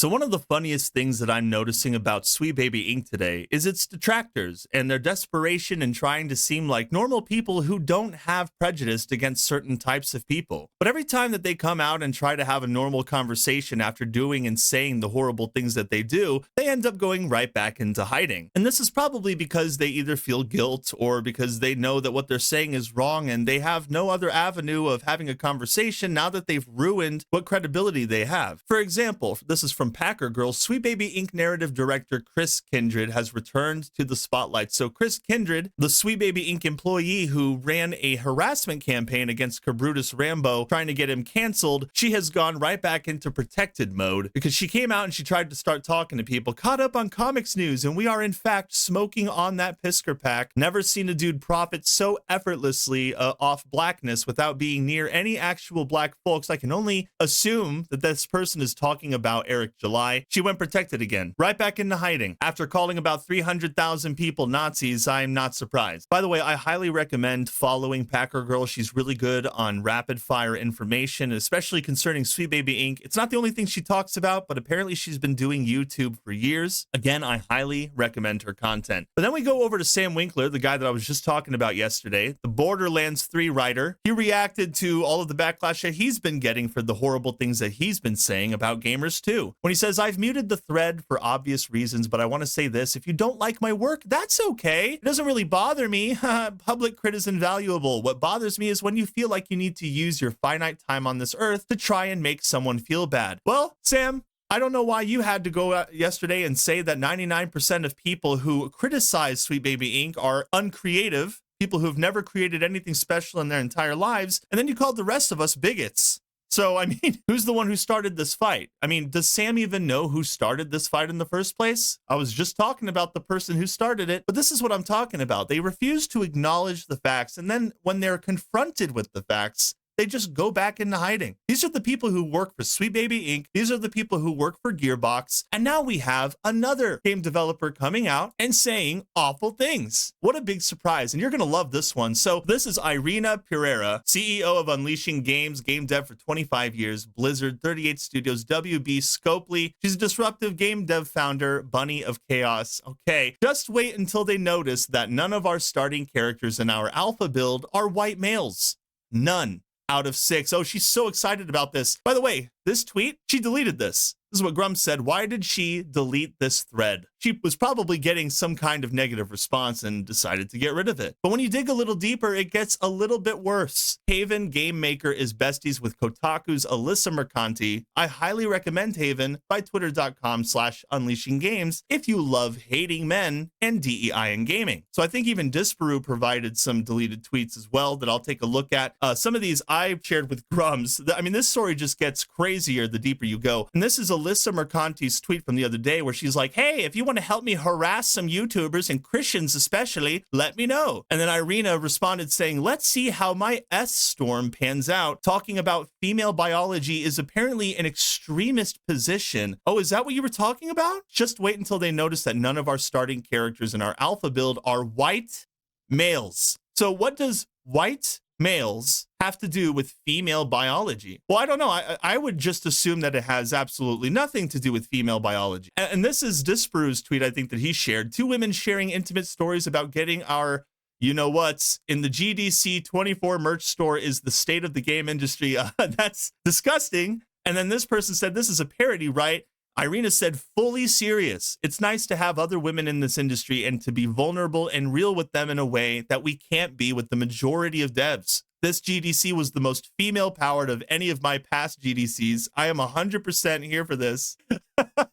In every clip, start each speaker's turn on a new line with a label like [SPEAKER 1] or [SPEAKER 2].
[SPEAKER 1] So one of the funniest things that I'm noticing about Sweet Baby Inc. today is its detractors and their desperation in trying to seem like normal people who don't have prejudice against certain types of people. But every time that they come out and try to have a normal conversation after doing and saying the horrible things that they do, they end up going right back into hiding. And this is probably because they either feel guilt or because they know that what they're saying is wrong and they have no other avenue of having a conversation now that they've ruined what credibility they have. For example, this is from Packer Girl, Sweet Baby Inc. narrative director Chris Kindred has returned to the spotlight. So Chris Kindred, the Sweet Baby Inc. employee who ran a harassment campaign against Cabrutus Rambo trying to get him canceled, she has gone right back into protected mode because she came out and she tried to start talking to people caught up on comics news, and we are in fact smoking on that Pisker pack. Never seen a dude profit so effortlessly off blackness without being near any actual black folks. I can only assume that this person is talking about Eric July. She went protected again, right back into hiding. After calling about 300,000 people Nazis, I'm not surprised. By the way, I highly recommend following Packer Girl. She's really good on rapid fire information, especially concerning Sweet Baby Inc. It's not the only thing she talks about, but apparently she's been doing YouTube for years. Again, I highly recommend her content. But then we go over to Sam Winkler, the guy that I was just talking about yesterday, the Borderlands 3 writer. He reacted to all of the backlash that he's been getting for the horrible things that he's been saying about gamers too. When he says, I've muted the thread for obvious reasons, but I want to say this. If you don't like my work, that's okay. It doesn't really bother me. Public crit is invaluable. What bothers me is when you feel like you need to use your finite time on this earth to try and make someone feel bad. Well, Sam, I don't know why you had to go out yesterday and say that 99% of people who criticize Sweet Baby Inc. are uncreative, people who've never created anything special in their entire lives, and then you called the rest of us bigots. So, I mean, who's the one who started this fight? I mean, does Sam even know who started this fight in the first place? I was just talking about the person who started it, but this is what I'm talking about. They refuse to acknowledge the facts, and then when they're confronted with the facts, they just go back into hiding. These are the people who work for Sweet Baby Inc. These are the people who work for Gearbox. And now we have another game developer coming out and saying awful things. What a big surprise. And you're going to love this one. So this is Irina Pereira, CEO of Unleashing Games, game dev for 25 years, Blizzard, 38 Studios, WB, Scopely. She's a disruptive game dev founder, Bunny of Chaos. Okay, just wait until they notice that none of our starting characters in our alpha build are white males. None out of 6. Oh, she's so excited about this. By the way, this tweet, she deleted this. This is what Grum said. Why did she delete this thread? She was probably getting some kind of negative response and decided to get rid of it. But when you dig a little deeper, it gets a little bit worse. Haven Game Maker is besties with Kotaku's Alyssa Mercanti. I highly recommend Haven by twitter.com/unleashinggames if you love hating men and DEI in gaming. So I think even Disparu provided some deleted tweets as well that I'll take a look at. Some of these I shared with Grums. I mean, this story just gets crazier the deeper you go. And this is Alyssa Mercanti's tweet from the other day where she's like, hey, if you want to help me harass some YouTubers and Christians especially, let me know. And then Irina responded saying, let's see how my S-storm pans out. Talking about female biology is apparently an extremist position. Oh, is that what you were talking about? Just wait until they notice that none of our starting characters in our alpha build are white males. So what does white males have to do with female biology? Well, I don't know. I would just assume that it has absolutely nothing to do with female biology. And this is Disparu's tweet, I think, that he shared. 2 women sharing intimate stories about getting our you-know-whats in the GDC 24 merch store is the state of the game industry. That's disgusting. And then this person said, this is a parody, right? Irina said, fully serious. It's nice to have other women in this industry and to be vulnerable and real with them in a way that we can't be with the majority of devs. This GDC was the most female-powered of any of my past GDCs. I am 100% here for this.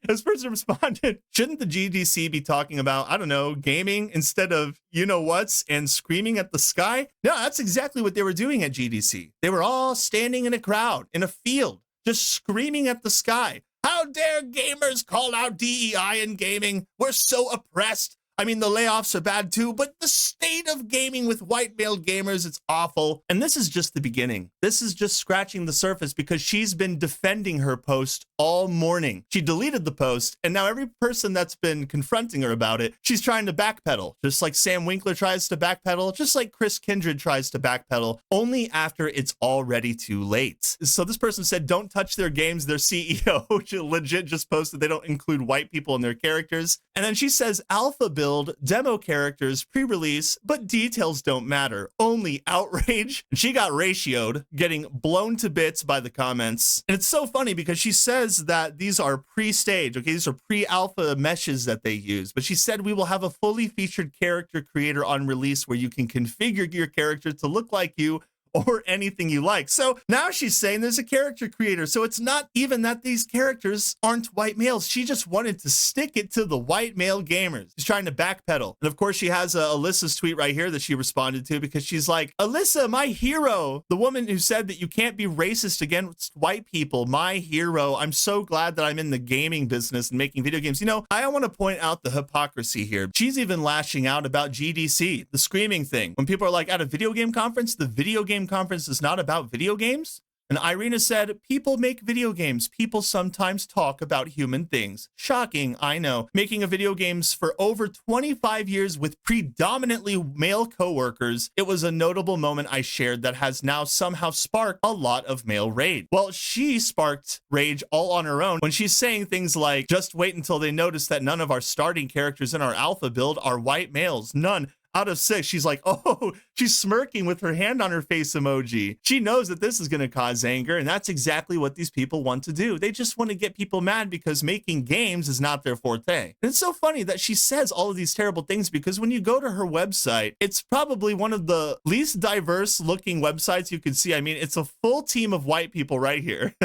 [SPEAKER 1] This person responded, shouldn't the GDC be talking about, I don't know, gaming instead of you-know-whats and screaming at the sky? No, that's exactly what they were doing at GDC. They were all standing in a crowd, in a field, just screaming at the sky. How dare gamers call out DEI in gaming? We're so oppressed. I mean, the layoffs are bad too, but the state of gaming with white male gamers, it's awful. And this is just the beginning. This is just scratching the surface because she's been defending her post all morning. She deleted the post, and now every person that's been confronting her about it, she's trying to backpedal. Just like Sam Winkler tries to backpedal, just like Chris Kindred tries to backpedal, only after it's already too late. So this person said, don't touch their games. Their CEO legit just posted they don't include white people in their characters. And then she says, alpha build, demo characters, pre-release, but details don't matter. Only outrage. And she got ratioed, getting blown to bits by the comments. And it's so funny because she says that these are pre-stage, okay? These are pre-alpha meshes that they use. But she said we will have a fully featured character creator on release where you can configure your character to look like you or anything you like. So now she's saying there's a character creator. So it's not even that these characters aren't white males. She just wanted to stick it to the white male gamers. She's trying to backpedal. And of course, she has Alyssa's tweet right here that she responded to because she's like, Alyssa, my hero, the woman who said that you can't be racist against white people, my hero. I'm so glad that I'm in the gaming business and making video games. You know, I want to point out the hypocrisy here. She's even lashing out about GDC, the screaming thing. When people are like at a video game conference, the video game conference is not about video games. And Irina said, people make video games. People sometimes talk about human things. Shocking, I know. Making a video games for over 25 years with predominantly male coworkers, it was a notable moment I shared that has now somehow sparked a lot of male rage. Well, she sparked rage all on her own when she's saying things like, just wait until they notice that none of our starting characters in our alpha build are white males. None. Out of 6, she's like, oh, she's smirking with her hand on her face emoji. She knows that this is going to cause anger, and that's exactly what these people want to do. They just want to get people mad because making games is not their forte. And it's so funny that she says all of these terrible things because when you go to her website, it's probably one of the least diverse looking websites you could see. I mean, it's a full team of white people right here.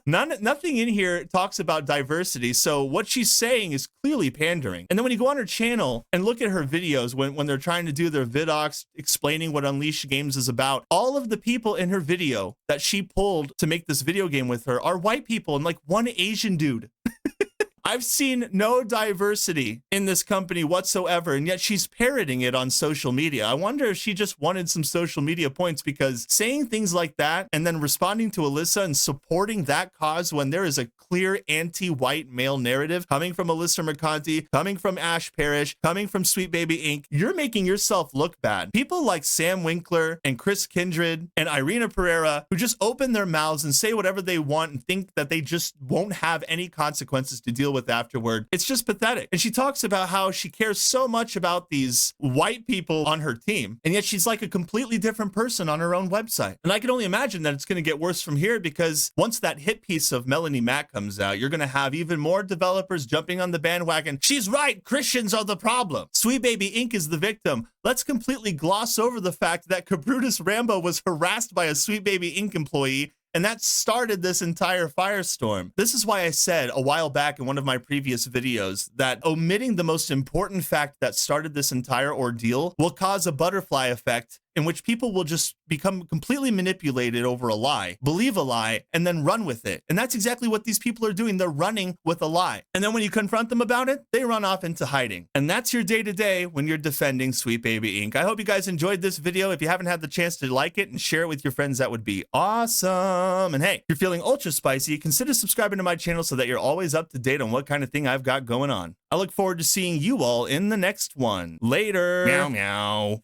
[SPEAKER 1] Nothing in here talks about diversity. So what she's saying is clearly pandering. And then when you go on her channel and look at her videos when they're trying to do their vidocs explaining what Unleashed Games is about, all of the people in her video that she pulled to make this video game with her are white people and like one Asian dude. I've seen no diversity in this company whatsoever, and yet she's parroting it on social media. I wonder if she just wanted some social media points, because saying things like that and then responding to Alyssa and supporting that cause when there is a clear anti-white male narrative coming from Alyssa Mercanti, coming from Ash Parrish, coming from Sweet Baby Inc., you're making yourself look bad. People like Sam Winkler and Chris Kindred and Irina Pereira, who just open their mouths and say whatever they want and think that they just won't have any consequences to deal with afterward. It's just pathetic. And she talks about how she cares so much about these white people on her team, and yet she's like a completely different person on her own website. And I can only imagine that it's going to get worse from here, because once that hit piece of Melanie Mack comes out, you're going to have even more developers jumping on the bandwagon. She's right. Christians are the problem. Sweet Baby Inc. is the victim. Let's completely gloss over the fact that Cabrutus Rambo was harassed by a Sweet Baby Inc. employee, and that started this entire firestorm. This is why I said a while back in one of my previous videos that omitting the most important fact that started this entire ordeal will cause a butterfly effect in which people will just become completely manipulated over a lie, believe a lie, and then run with it. And that's exactly what these people are doing. They're running with a lie. And then when you confront them about it, they run off into hiding. And that's your day-to-day when you're defending Sweet Baby Inc. I hope you guys enjoyed this video. If you haven't had the chance to like it and share it with your friends, that would be awesome. And hey, if you're feeling ultra spicy, consider subscribing to my channel so that you're always up to date on what kind of thing I've got going on. I look forward to seeing you all in the next one. Later. Meow, meow.